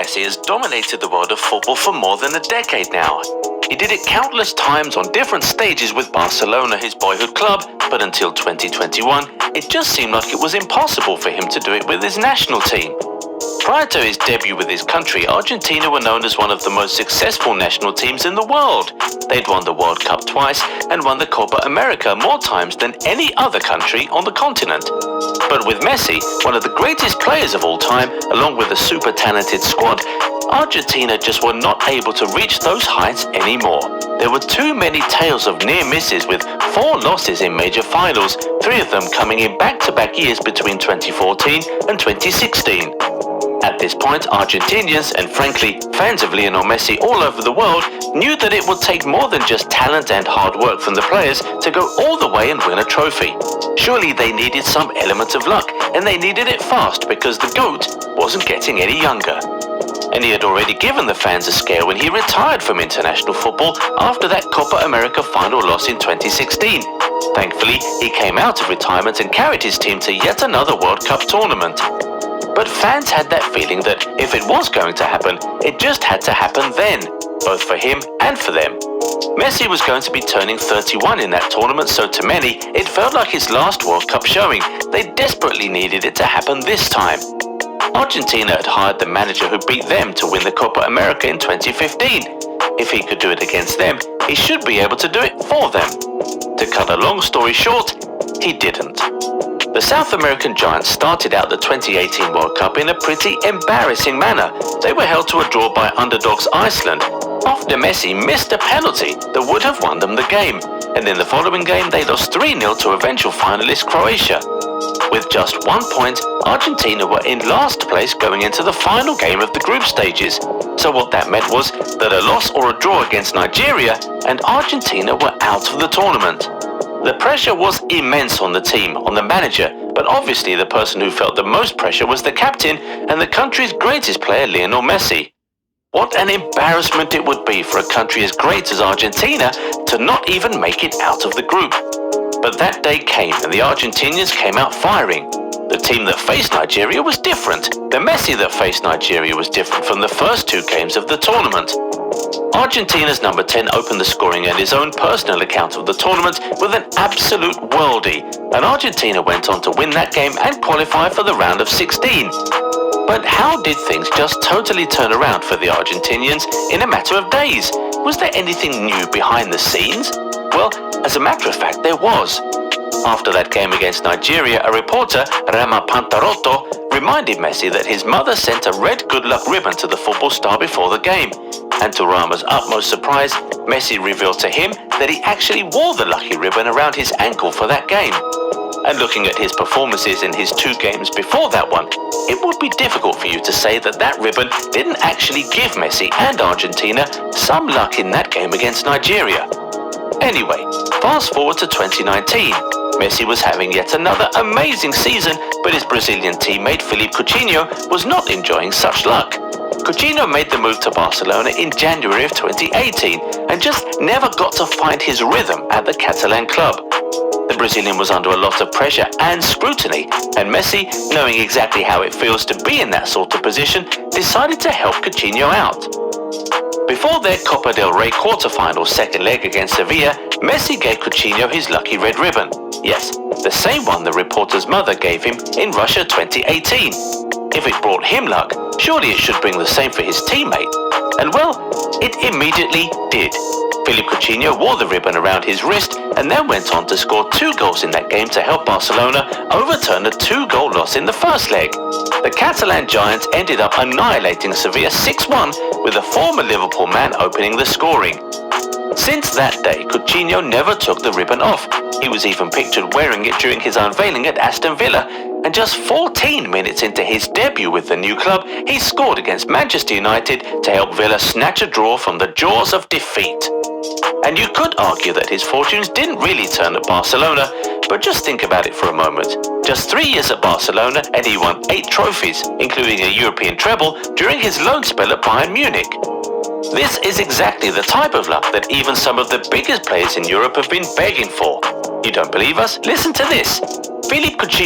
Messi has dominated the world of football for more than a decade now. He did it countless times on different stages with Barcelona, his boyhood club, but until 2021, it just seemed like it was impossible for him to do it with his national team. Prior to his debut with his country, Argentina were known as one of the most successful national teams in the world. They'd won the World Cup twice and won the Copa America more times than any other country on the continent. But with Messi, one of the greatest players of all time, along with a super talented squad, Argentina just were not able to reach those heights anymore. There were too many tales of near misses with 4 losses in major finals, 3 of them coming in back-to-back years between 2014 and 2016. At this point, Argentinians, and frankly, fans of Lionel Messi all over the world, knew that it would take more than just talent and hard work from the players to go all the way and win a trophy. Surely they needed some element of luck, and they needed it fast because the GOAT wasn't getting any younger. And he had already given the fans a scare when he retired from international football after that Copa America final loss in 2016. Thankfully, he came out of retirement and carried his team to yet another World Cup tournament. But fans had that feeling that if it was going to happen, it just had to happen then, both for him and for them. Messi was going to be turning 31 in that tournament, so to many, it felt like his last World Cup showing. They desperately needed it to happen this time. Argentina had hired the manager who beat them to win the Copa America in 2015. If he could do it against them, he should be able to do it for them. To cut a long story short, he didn't. The South American giants started out the 2018 World Cup in a pretty embarrassing manner. They were held to a draw by underdogs Iceland after Messi missed a penalty that would have won them the game, and in the following game they lost 3-0 to eventual finalist Croatia. With just 1 point, Argentina were in last place going into the final game of the group stages. So what that meant was that a loss or a draw against Nigeria and Argentina were out of the tournament. The pressure was immense on the team, on the manager, but obviously the person who felt the most pressure was the captain and the country's greatest player, Lionel Messi. What an embarrassment it would be for a country as great as Argentina to not even make it out of the group. But that day came and the Argentinians came out firing. The team that faced Nigeria was different. The Messi that faced Nigeria was different from the first 2 games of the tournament. Argentina's number 10 opened the scoring at his own personal account of the tournament with an absolute worldie, and Argentina went on to win that game and qualify for the round of 16. But how did things just totally turn around for the Argentinians in a matter of days? Was there anything new behind the scenes? Well, as a matter of fact, there was. After that game against Nigeria, a reporter, Rama Pantarotto, reminded Messi that his mother sent a red good luck ribbon to the football star before the game. And to Rama's utmost surprise, Messi revealed to him that he actually wore the lucky ribbon around his ankle for that game. And looking at his performances in his 2 games before that one, it would be difficult for you to say that that ribbon didn't actually give Messi and Argentina some luck in that game against Nigeria. Anyway, fast forward to 2019. Messi was having yet another amazing season, but his Brazilian teammate Felipe Coutinho was not enjoying such luck. Coutinho made the move to Barcelona in January of 2018 and just never got to find his rhythm at the Catalan club. The Brazilian was under a lot of pressure and scrutiny, and Messi, knowing exactly how it feels to be in that sort of position, decided to help Coutinho out. Before their Copa del Rey quarter-final second leg against Sevilla, Messi gave Coutinho his lucky red ribbon. Yes, the same one the reporter's mother gave him in Russia 2018. If it brought him luck, surely it should bring the same for his teammate. And well, it immediately did. Philippe Coutinho wore the ribbon around his wrist and then went on to score 2 goals in that game to help Barcelona overturn a 2-goal loss in the first leg. The Catalan giants ended up annihilating Sevilla 6-1 with a former Liverpool man opening the scoring. Since that day, Coutinho never took the ribbon off. He was even pictured wearing it during his unveiling at Aston Villa, and just 14 minutes into his debut with the new club, he scored against Manchester United to help Villa snatch a draw from the jaws of defeat. And you could argue that his fortunes didn't really turn at Barcelona, but just think about it for a moment. Just 3 years at Barcelona and he won 8 trophies, including a European treble during his loan spell at Bayern Munich. This is exactly the type of luck that even some of the biggest players in Europe have been begging for. You don't believe us? Listen to this. Philippe Coutinho